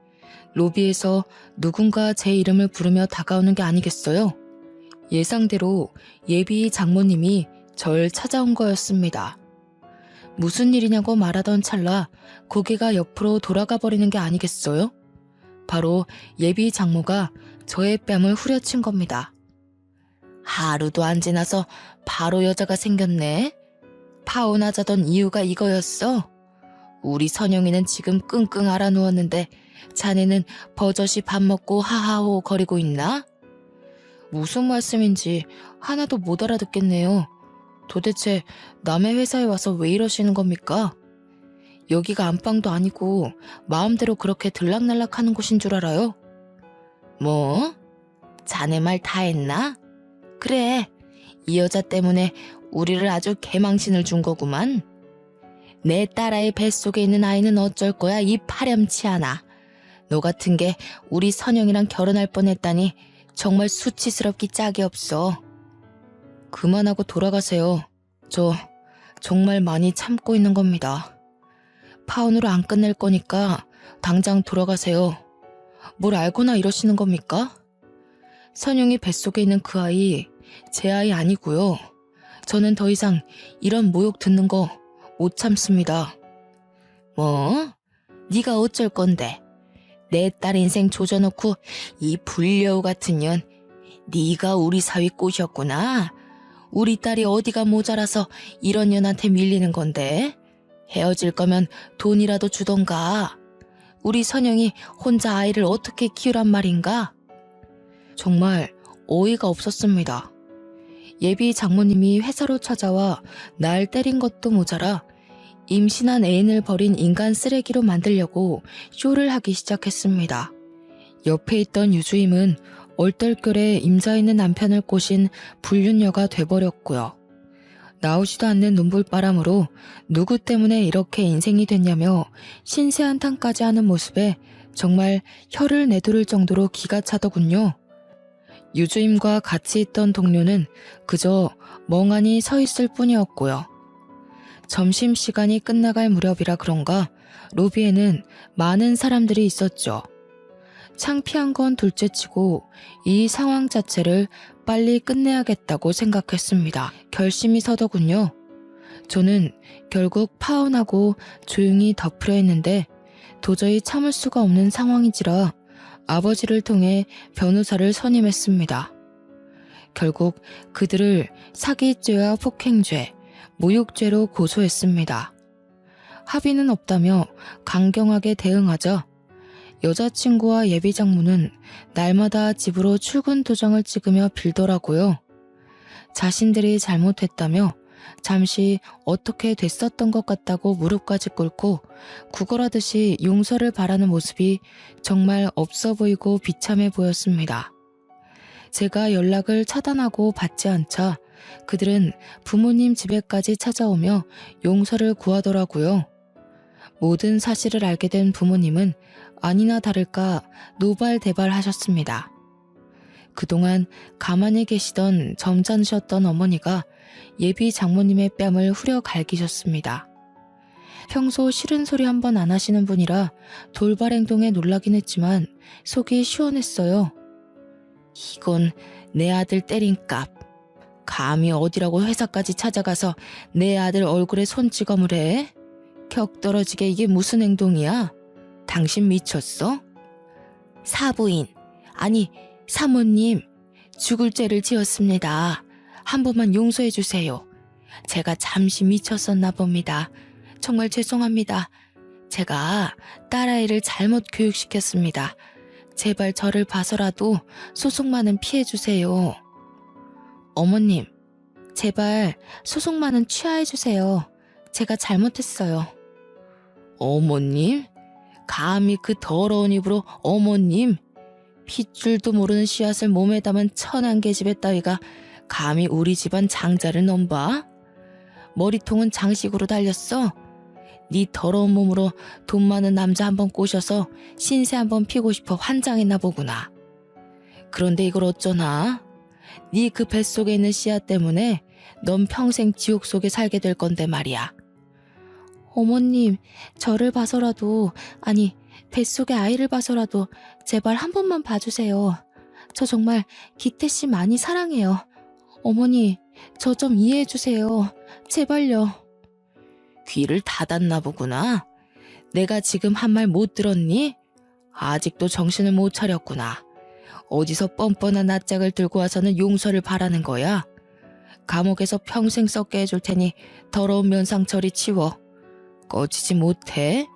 로비에서 누군가 제 이름을 부르며 다가오는 게 아니겠어요? 예상대로 예비 장모님이 절 찾아온 거였습니다. 무슨 일이냐고 말하던 찰나 고개가 옆으로 돌아가 버리는 게 아니겠어요? 바로 예비 장모가 저의 뺨을 후려친 겁니다. 하루도 안 지나서 바로 여자가 생겼네. 파혼하자던 이유가 이거였어. 우리 선영이는 지금 끙끙 앓아 누웠는데 자네는 버젓이 밥 먹고 하하호 거리고 있나? 무슨 말씀인지 하나도 못 알아듣겠네요. 도대체 남의 회사에 와서 왜 이러시는 겁니까? 여기가 안방도 아니고 마음대로 그렇게 들락날락 하는 곳인 줄 알아요? 뭐? 자네 말 다 했나? 그래, 이 여자 때문에 우리를 아주 개망신을 준 거구만. 내 딸아이 뱃속에 있는 아이는 어쩔 거야, 이 파렴치 않아. 너 같은 게 우리 선영이랑 결혼할 뻔했다니 정말 수치스럽기 짝이 없어. 그만하고 돌아가세요. 저 정말 많이 참고 있는 겁니다. 파혼으로 안 끝낼 거니까 당장 돌아가세요. 뭘 알고나 이러시는 겁니까? 선영이 뱃속에 있는 그 아이, 제 아이 아니고요. 저는 더 이상 이런 모욕 듣는 거 못 참습니다. 뭐? 네가 어쩔 건데? 내 딸 인생 조져놓고 이 불려우 같은 년, 네가 우리 사위 꼬셨구나. 우리 딸이 어디가 모자라서 이런 년한테 밀리는 건데? 헤어질 거면 돈이라도 주던가. 우리 선영이 혼자 아이를 어떻게 키우란 말인가? 정말 어이가 없었습니다. 예비 장모님이 회사로 찾아와 날 때린 것도 모자라 임신한 애인을 버린 인간 쓰레기로 만들려고 쇼를 하기 시작했습니다. 옆에 있던 유주임은 얼떨결에 임자 있는 남편을 꼬신 불륜녀가 돼버렸고요. 나오지도 않는 눈물바람으로 누구 때문에 이렇게 인생이 됐냐며 신세한탄까지 하는 모습에 정말 혀를 내두를 정도로 기가 차더군요. 유주임과 같이 있던 동료는 그저 멍하니 서 있을 뿐이었고요. 점심시간이 끝나갈 무렵이라 그런가 로비에는 많은 사람들이 있었죠. 창피한 건 둘째치고 이 상황 자체를 빨리 끝내야겠다고 생각했습니다. 결심이 서더군요. 저는 결국 파혼하고 조용히 덮으려 했는데 도저히 참을 수가 없는 상황이지라 아버지를 통해 변호사를 선임했습니다. 결국 그들을 사기죄와 폭행죄, 모욕죄로 고소했습니다. 합의는 없다며 강경하게 대응하자 여자친구와 예비장모는 날마다 집으로 출근 도장을 찍으며 빌더라고요. 자신들이 잘못했다며 잠시 어떻게 됐었던 것 같다고 무릎까지 꿇고 구걸하듯이 용서를 바라는 모습이 정말 없어 보이고 비참해 보였습니다. 제가 연락을 차단하고 받지 않자 그들은 부모님 집에까지 찾아오며 용서를 구하더라고요. 모든 사실을 알게 된 부모님은 아니나 다를까 노발대발하셨습니다. 그동안 가만히 계시던 점잖으셨던 어머니가 예비 장모님의 뺨을 후려 갈기셨습니다. 평소 싫은 소리 한 번 안 하시는 분이라 돌발 행동에 놀라긴 했지만 속이 시원했어요. 이건 내 아들 때린 값. 감히 어디라고 회사까지 찾아가서 내 아들 얼굴에 손찌검을 해? 격 떨어지게 이게 무슨 행동이야? 당신 미쳤어? 사부인, 아니 사모님, 죽을 죄를 지었습니다. 한 번만 용서해 주세요. 제가 잠시 미쳤었나 봅니다. 정말 죄송합니다. 제가 딸아이를 잘못 교육시켰습니다. 제발 저를 봐서라도 소송만은 피해 주세요. 어머님, 제발 소송만은 취하해 주세요. 제가 잘못했어요. 어머님? 감히 그 더러운 입으로 어머님? 핏줄도 모르는 씨앗을 몸에 담은 천한 계집애 따위가 감히 우리 집안 장자를 넘봐? 머리통은 장식으로 달렸어? 네 더러운 몸으로 돈 많은 남자 한번 꼬셔서 신세 한번 피고 싶어 환장했나 보구나. 그런데 이걸 어쩌나? 네 그 뱃속에 있는 씨앗 때문에 넌 평생 지옥 속에 살게 될 건데 말이야. 어머님, 저를 봐서라도, 아니 뱃속에 아이를 봐서라도 제발 한 번만 봐주세요. 저 정말 기태씨 많이 사랑해요. 어머니, 저 좀 이해해주세요. 제발요. 귀를 닫았나 보구나. 내가 지금 한 말 못 들었니? 아직도 정신을 못 차렸구나. 어디서 뻔뻔한 낯짝을 들고 와서는 용서를 바라는 거야? 감옥에서 평생 썩게 해줄 테니 더러운 면상처리 치워. 꺼지지 못해?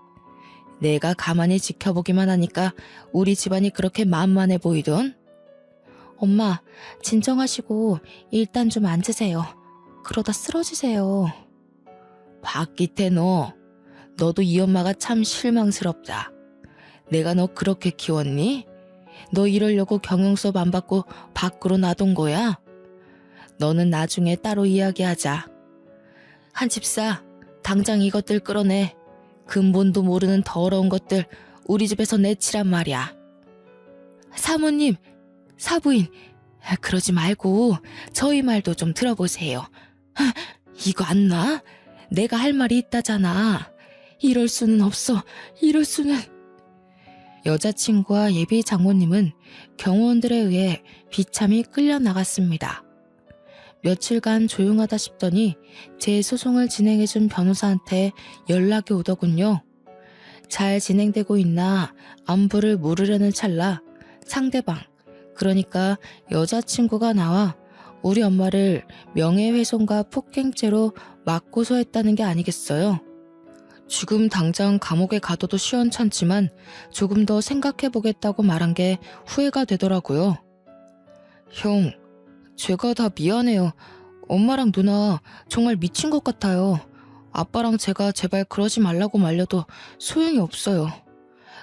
내가 가만히 지켜보기만 하니까 우리 집안이 그렇게 만만해 보이던? 엄마, 진정하시고 일단 좀 앉으세요. 그러다 쓰러지세요. 박기태 너도 이 엄마가 참 실망스럽다. 내가 너 그렇게 키웠니? 너 이러려고 경영수업 안 받고 밖으로 놔둔 거야? 너는 나중에 따로 이야기하자. 한집사, 당장 이것들 끌어내. 근본도 모르는 더러운 것들 우리 집에서 내치란 말이야. 사모님, 사부인, 그러지 말고 저희 말도 좀 들어보세요. 이거 안 놔? 내가 할 말이 있다잖아. 이럴 수는 없어. 이럴 수는. 여자친구와 예비 장모님은 경호원들에 의해 비참히 끌려나갔습니다. 며칠간 조용하다 싶더니 제 소송을 진행해준 변호사한테 연락이 오더군요. 잘 진행되고 있나 안부를 물으려는 찰나 상대방, 그러니까 여자친구가 나와 우리 엄마를 명예훼손과 폭행죄로 맞고소했다는 게 아니겠어요? 지금 당장 감옥에 가둬도 시원찮지만 조금 더 생각해보겠다고 말한 게 후회가 되더라고요. 형, 제가 다 미안해요. 엄마랑 누나 정말 미친 것 같아요. 아빠랑 제가 제발 그러지 말라고 말려도 소용이 없어요.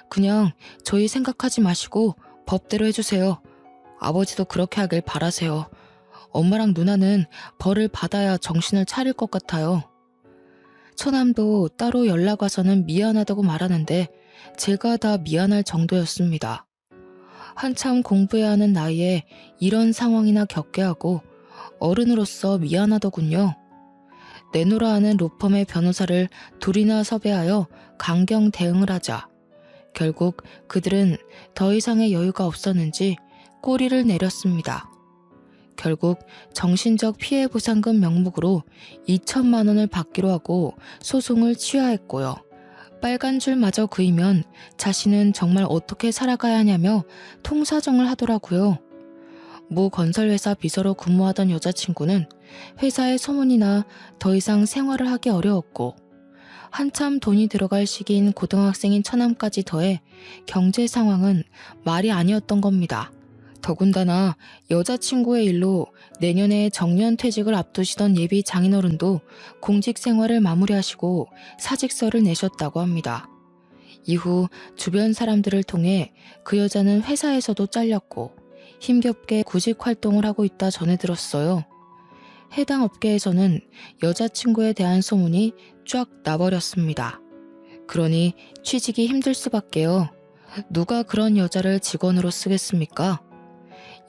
그냥 저희 생각하지 마시고 법대로 해주세요. 아버지도 그렇게 하길 바라세요. 엄마랑 누나는 벌을 받아야 정신을 차릴 것 같아요. 처남도 따로 연락 와서는 미안하다고 말하는데 제가 다 미안할 정도였습니다. 한참 공부해야 하는 나이에 이런 상황이나 겪게 하고 어른으로서 미안하더군요. 내노라 하는 로펌의 변호사를 둘이나 섭외하여 강경 대응을 하자 결국 그들은 더 이상의 여유가 없었는지 꼬리를 내렸습니다. 결국 정신적 피해 보상금 명목으로 2천만 원을 받기로 하고 소송을 취하했고요. 빨간 줄마저 그이면 자신은 정말 어떻게 살아가야 하냐며 통사정을 하더라고요. 모 건설회사 비서로 근무하던 여자친구는 회사의 소문이 나 더 이상 생활을 하기 어려웠고 한참 돈이 들어갈 시기인 고등학생인 처남까지 더해 경제 상황은 말이 아니었던 겁니다. 더군다나 여자친구의 일로 내년에 정년퇴직을 앞두시던 예비 장인어른도 공직 생활을 마무리하시고 사직서를 내셨다고 합니다. 이후 주변 사람들을 통해 그 여자는 회사에서도 잘렸고 힘겹게 구직 활동을 하고 있다 전해 들었어요. 해당 업계에서는 여자친구에 대한 소문이 쫙 나버렸습니다. 그러니 취직이 힘들 수밖에요. 누가 그런 여자를 직원으로 쓰겠습니까?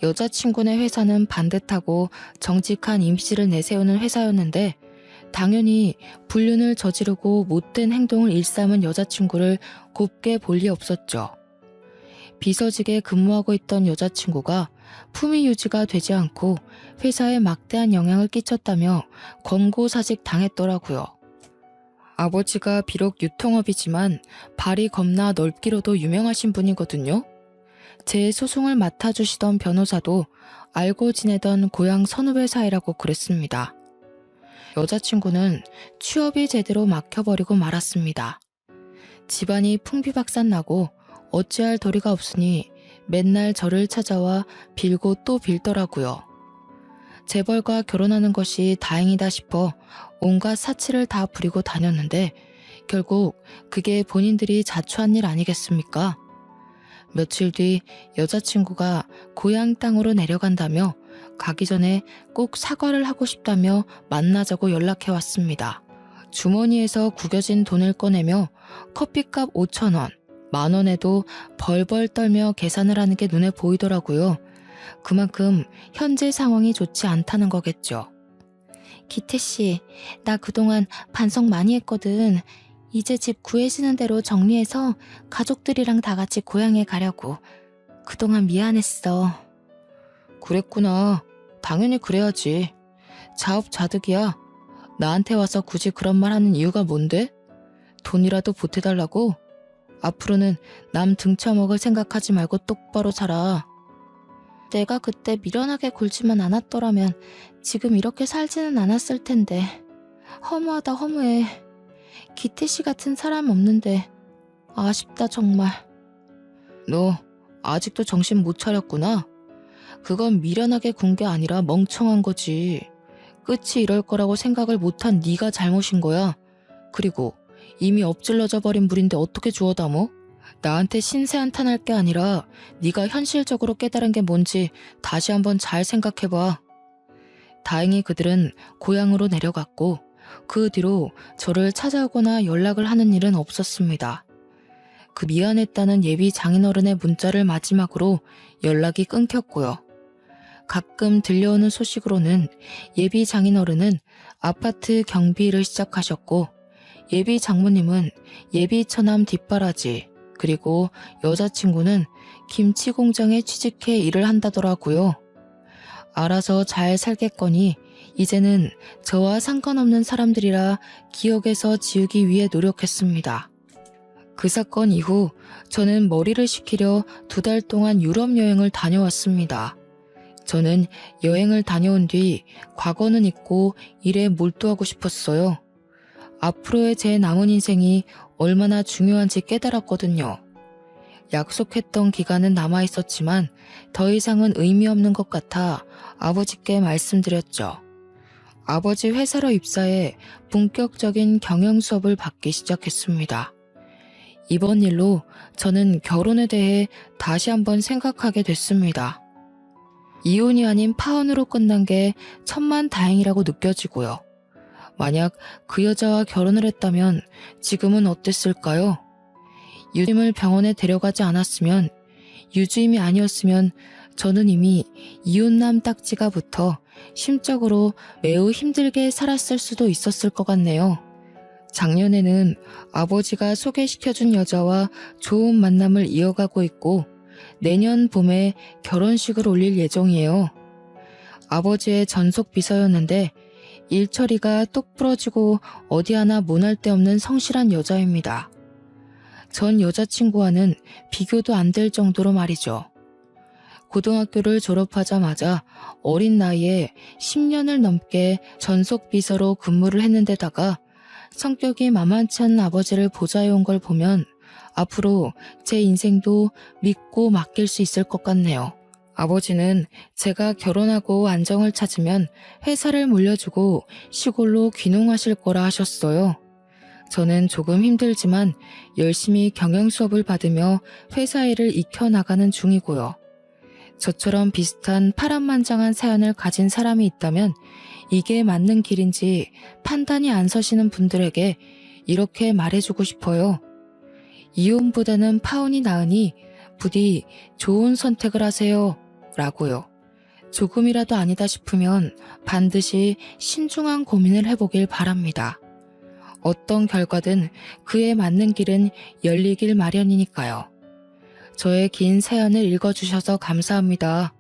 여자친구네 회사는 반듯하고 정직한 임시를 내세우는 회사였는데 당연히 불륜을 저지르고 못된 행동을 일삼은 여자친구를 곱게 볼 리 없었죠. 비서직에 근무하고 있던 여자친구가 품위 유지가 되지 않고 회사에 막대한 영향을 끼쳤다며 권고사직 당했더라고요. 아버지가 비록 유통업이지만 발이 겁나 넓기로도 유명하신 분이거든요. 제 소송을 맡아주시던 변호사도 알고 지내던 고향 선후배 사이라고 그랬습니다. 여자친구는 취업이 제대로 막혀버리고 말았습니다. 집안이 풍비박산나고 어찌할 도리가 없으니 맨날 저를 찾아와 빌고 또 빌더라고요. 재벌과 결혼하는 것이 다행이다 싶어 온갖 사치를 다 부리고 다녔는데 결국 그게 본인들이 자초한 일 아니겠습니까? 며칠 뒤 여자친구가 고향 땅으로 내려간다며 가기 전에 꼭 사과를 하고 싶다며 만나자고 연락해 왔습니다. 주머니에서 구겨진 돈을 꺼내며 커피값 5,000원, 10,000원에도 벌벌 떨며 계산을 하는 게 눈에 보이더라고요. 그만큼 현재 상황이 좋지 않다는 거겠죠. 기태씨, 나 그동안 반성 많이 했거든. 이제 집 구해지는 대로 정리해서 가족들이랑 다 같이 고향에 가려고. 그동안 미안했어. 그랬구나. 당연히 그래야지. 자업자득이야. 나한테 와서 굳이 그런 말 하는 이유가 뭔데? 돈이라도 보태달라고? 앞으로는 남 등쳐먹을 생각하지 말고 똑바로 살아. 내가 그때 미련하게 굴지만 않았더라면 지금 이렇게 살지는 않았을 텐데. 허무하다 허무해. 기태씨 같은 사람 없는데 아쉽다 정말. 너 아직도 정신 못 차렸구나. 그건 미련하게 군 게 아니라 멍청한 거지. 끝이 이럴 거라고 생각을 못한 네가 잘못인 거야. 그리고 이미 엎질러져 버린 물인데 어떻게 주워 담어? 나한테 신세 한탄할 게 아니라 네가 현실적으로 깨달은 게 뭔지 다시 한번 잘 생각해봐. 다행히 그들은 고향으로 내려갔고 그 뒤로 저를 찾아오거나 연락을 하는 일은 없었습니다. 그 미안했다는 예비 장인어른의 문자를 마지막으로 연락이 끊겼고요. 가끔 들려오는 소식으로는 예비 장인어른은 아파트 경비를 시작하셨고 예비 장모님은 예비 처남 뒷바라지 그리고 여자친구는 김치 공장에 취직해 일을 한다더라고요. 알아서 잘 살겠거니 이제는 저와 상관없는 사람들이라 기억에서 지우기 위해 노력했습니다. 그 사건 이후 저는 머리를 식히려 2달 동안 유럽 여행을 다녀왔습니다. 저는 여행을 다녀온 뒤 과거는 잊고 일에 몰두하고 싶었어요. 앞으로의 제 남은 인생이 얼마나 중요한지 깨달았거든요. 약속했던 기간은 남아 있었지만 더 이상은 의미 없는 것 같아 아버지께 말씀드렸죠. 아버지 회사로 입사해 본격적인 경영 수업을 받기 시작했습니다. 이번 일로 저는 결혼에 대해 다시 한번 생각하게 됐습니다. 이혼이 아닌 파혼으로 끝난 게 천만다행이라고 느껴지고요. 만약 그 여자와 결혼을 했다면 지금은 어땠을까요? 유주임을 병원에 데려가지 않았으면, 유주임이 아니었으면 저는 이미 이혼남 딱지가 붙어 심적으로 매우 힘들게 살았을 수도 있었을 것 같네요. 작년에는 아버지가 소개시켜준 여자와 좋은 만남을 이어가고 있고 내년 봄에 결혼식을 올릴 예정이에요. 아버지의 전속 비서였는데 일 처리가 똑 부러지고 어디 하나 모날 데 없는 성실한 여자입니다. 전 여자친구와는 비교도 안 될 정도로 말이죠. 고등학교를 졸업하자마자 어린 나이에 10년을 넘게 전속 비서로 근무를 했는데다가 성격이 만만치 않은 아버지를 보좌해온 걸 보면 앞으로 제 인생도 믿고 맡길 수 있을 것 같네요. 아버지는 제가 결혼하고 안정을 찾으면 회사를 물려주고 시골로 귀농하실 거라 하셨어요. 저는 조금 힘들지만 열심히 경영 수업을 받으며 회사 일을 익혀나가는 중이고요. 저처럼 비슷한 파란만장한 사연을 가진 사람이 있다면 이게 맞는 길인지 판단이 안 서시는 분들에게 이렇게 말해주고 싶어요. 이혼보다는 파혼이 나으니 부디 좋은 선택을 하세요. 라고요. 조금이라도 아니다 싶으면 반드시 신중한 고민을 해보길 바랍니다. 어떤 결과든 그에 맞는 길은 열리길 마련이니까요. 저의 긴 사연을 읽어주셔서 감사합니다.